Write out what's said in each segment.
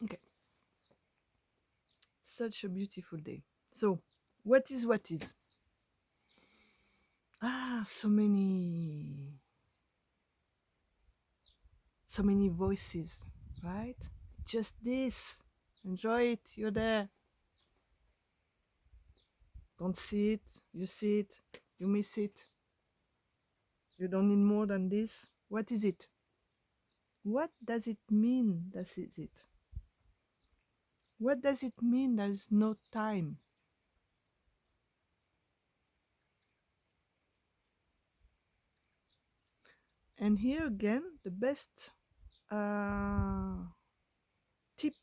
Okay, such a beautiful day. So, what is what is? Ah, so many voices, right? Just this. Enjoy it. You're there. Don't see it. You see it. You miss it. You don't need more than this. What is it? What does it mean? That is it. What does it mean? There's no time. And here again, the best tip,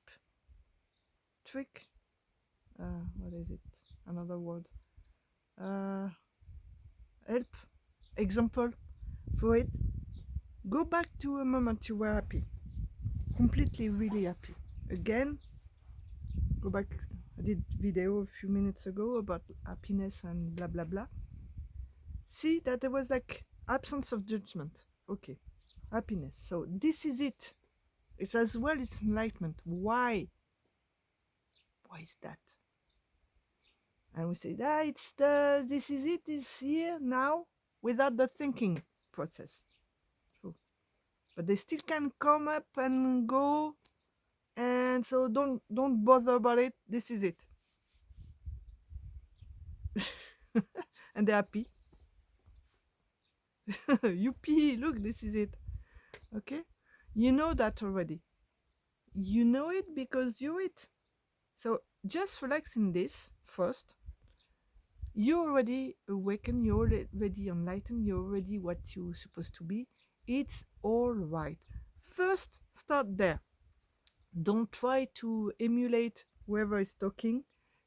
trick. What is it? Another word. Uh, help. Example for it. Go back to a moment you were happy, completely, really happy. Again, go back. I did video a few minutes ago about happiness and blah blah blah. See that there was like absence of judgment. Okay, happiness. So this is it. It's as well. It's enlightenment. Why? Why is that? And we say, it's the this is it. Is here now without the thinking process. So, but they still can come up and go, and so don't bother about it. This is it. And they're happy. Yuppie, look, this is it. Okay, you know that already. You know it because you're it. So just relax in this first. You're already awakened, you're already enlightened, you're already what you're supposed to be. It's all right. First, start there. Don't try to emulate whoever is talking.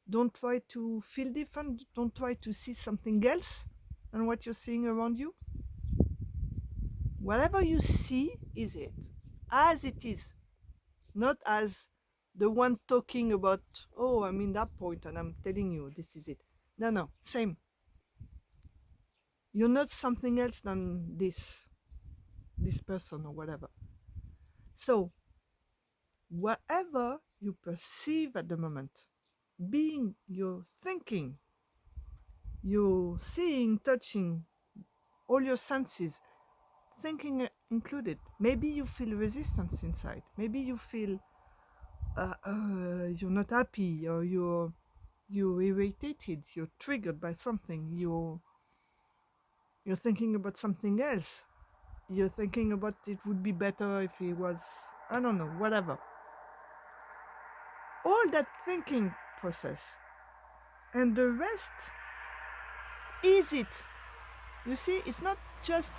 Don't try to feel different. Don't try to see something else than what you're seeing around you. Whatever you see is it, as it is, not as the one talking about, oh, I'm in that point and I'm telling you this is it. No, no, same. You're not something else than this person or whatever. So, whatever you perceive at the moment, being your thinking, your seeing, touching, all your senses, thinking included. Maybe you feel resistance inside. Maybe you feel you're not happy, or you're irritated. You're triggered by something. You're thinking about something else. You're thinking about it would be better if it was, I don't know, whatever. All that thinking process, and the rest is it. You see, it's not just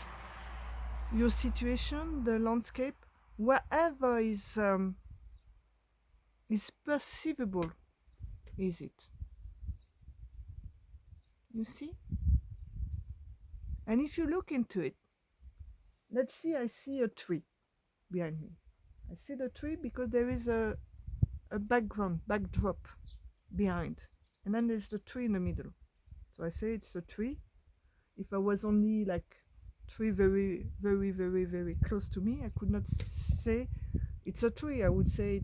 your situation, the landscape, whatever is perceivable, is it. You see? And if you look into it, let's see, I see a tree behind me. I see the tree because there is a backdrop behind. And then there's the tree in the middle. So I say it's a tree. If I was only like tree very, very, very, very close to me, I could not say it's a tree. I would say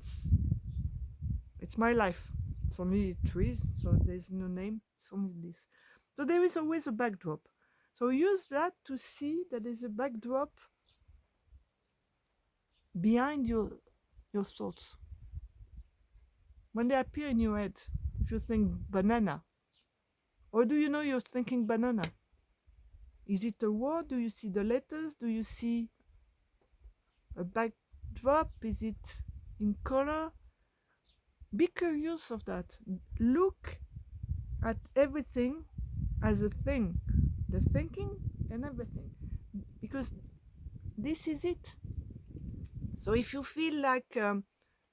it's my life. It's only trees, so there's no name. It's only this. So there is always a backdrop. So use that to see that there's a backdrop behind your thoughts. When they appear in your head, if you think banana, or do you know you're thinking banana? Is it a word? Do you see the letters? Do you see a backdrop? Is it in color? Be curious of that. Look at everything as a thing, the thinking and everything, because this is it. So if you feel like,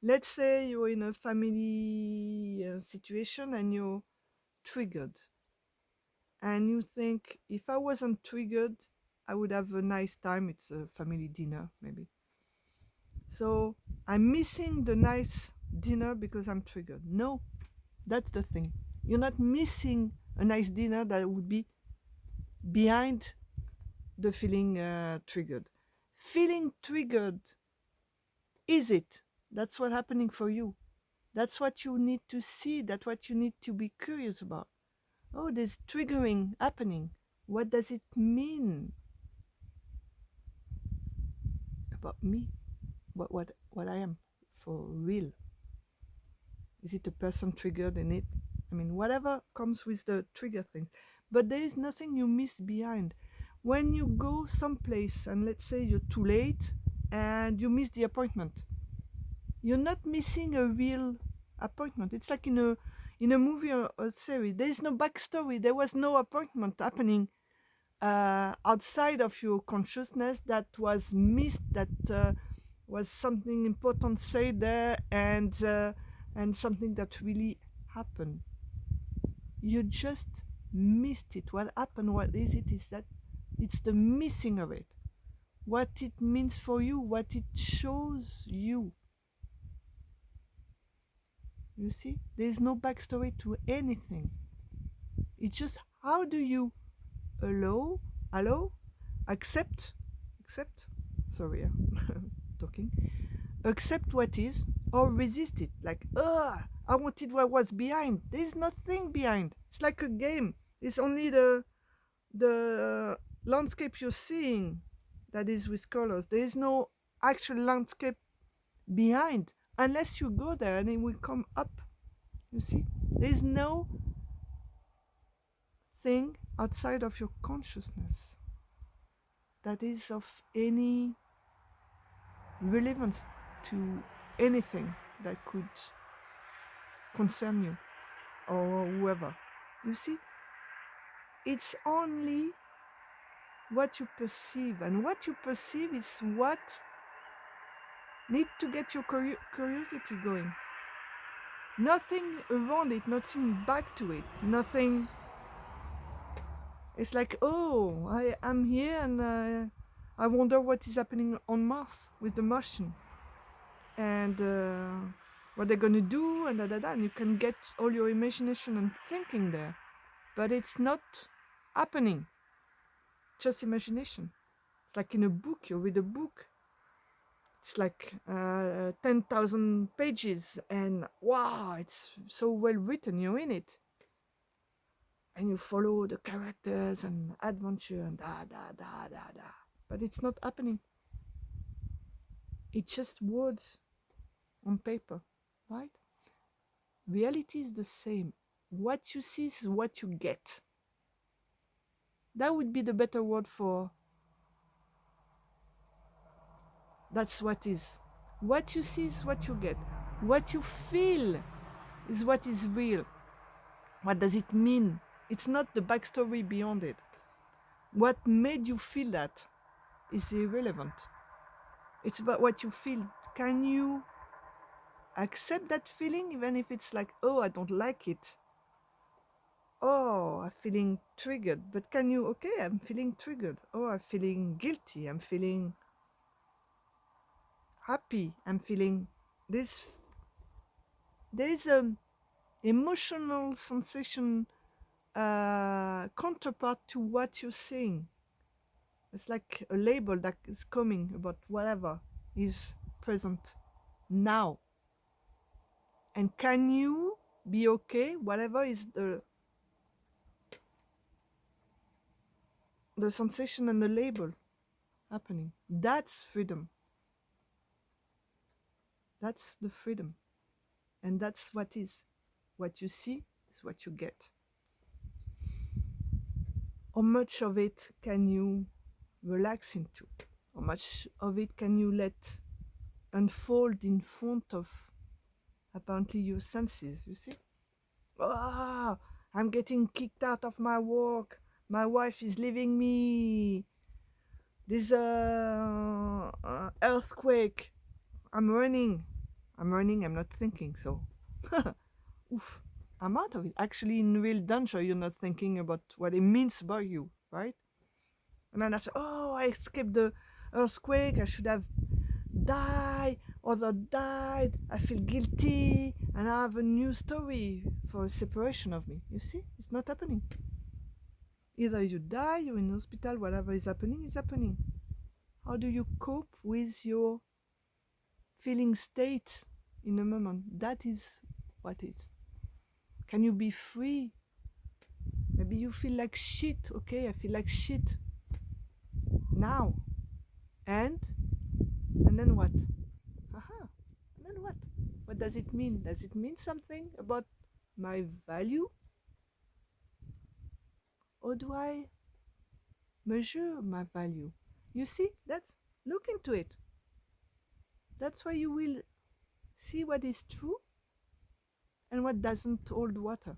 let's say you're in a family situation and you're triggered, and you think, if I wasn't triggered, I would have a nice time. It's a family dinner, maybe. So I'm missing the nice dinner because I'm triggered. No, that's the thing. You're not missing a nice dinner that would be behind the feeling triggered. Feeling triggered is it. That's what's happening for you. That's what you need to see. That's what you need to be curious about. Oh, there's triggering happening. What does it mean about me? What I am for real? Is it a person triggered in it? I mean, whatever comes with the trigger thing. But there is nothing you miss behind. When you go someplace and let's say you're too late and you miss the appointment, you're not missing a real appointment. It's like in a movie or a series. There is no backstory. There was no appointment happening outside of your consciousness that was missed. That was something important said there, and something that really happened. You just missed it. What happened? What is it? Is that it's the missing of it. What it means for you. What it shows you. You see, there is no backstory to anything. It's just how do you allow, accept, sorry, talking, accept what is or resist it. Like, I wanted what was behind. There is nothing behind. It's like a game. It's only the landscape you're seeing that is with colors. There is no actual landscape behind unless you go there and it will come up. You see, there is no thing outside of your consciousness that is of any relevance to anything that could concern you or whoever. You see, it's only what you perceive, and what you perceive is what needs to get your curiosity going. Nothing around it, nothing back to it, nothing. It's like, oh, I'm here and I wonder what is happening on Mars with the Martian and what they're going to do and and you can get all your imagination and thinking there. But it's not happening, just imagination. It's like in a book, you read a book. It's like 10,000 pages and wow, it's so well written, you're in it. And you follow the characters and adventure and da da da da da. But it's not happening. It's just words on paper, right? Reality is the same. What you see is what you get. That would be the better word for that's what is. What you see is what you get. What you feel is what is real. What does it mean? It's not the backstory beyond it. What made you feel that is irrelevant. It's about what you feel. Can you accept that feeling even if it's like, oh, I don't like it? Oh, I'm feeling triggered. But can you, okay, I'm feeling triggered. Oh, I'm feeling guilty. I'm feeling happy. I'm feeling this. There is a emotional sensation counterpart to what you're saying. It's like a label that is coming about whatever is present now. And can you be okay, whatever is the sensation and the label happening? That's freedom. That's the freedom. And that's what is. What you see is what you get. How much of it can you relax into? How much of it can you let unfold in front of apparently your senses, you see? Ah, I'm getting kicked out of my work. My wife is leaving me. There's a earthquake. I'm running. I'm not thinking, so oof, I'm out of it. Actually, in real danger, you're not thinking about what it means about you, right? And then after, oh, I escaped the earthquake. I should have died. Other died. I feel guilty, and I have a new story for a separation of me. You see, it's not happening. Either you die, you're in hospital, whatever is happening is happening. How do you cope with your feeling state in a moment. That is what is. Can you be free? Maybe you feel like shit. Okay, I feel like shit now. And then what? Aha. And then what? What does it mean? Does it mean something about my value? Or do I measure my value? You see, that's look into it. That's why you will see what is true and what doesn't hold water.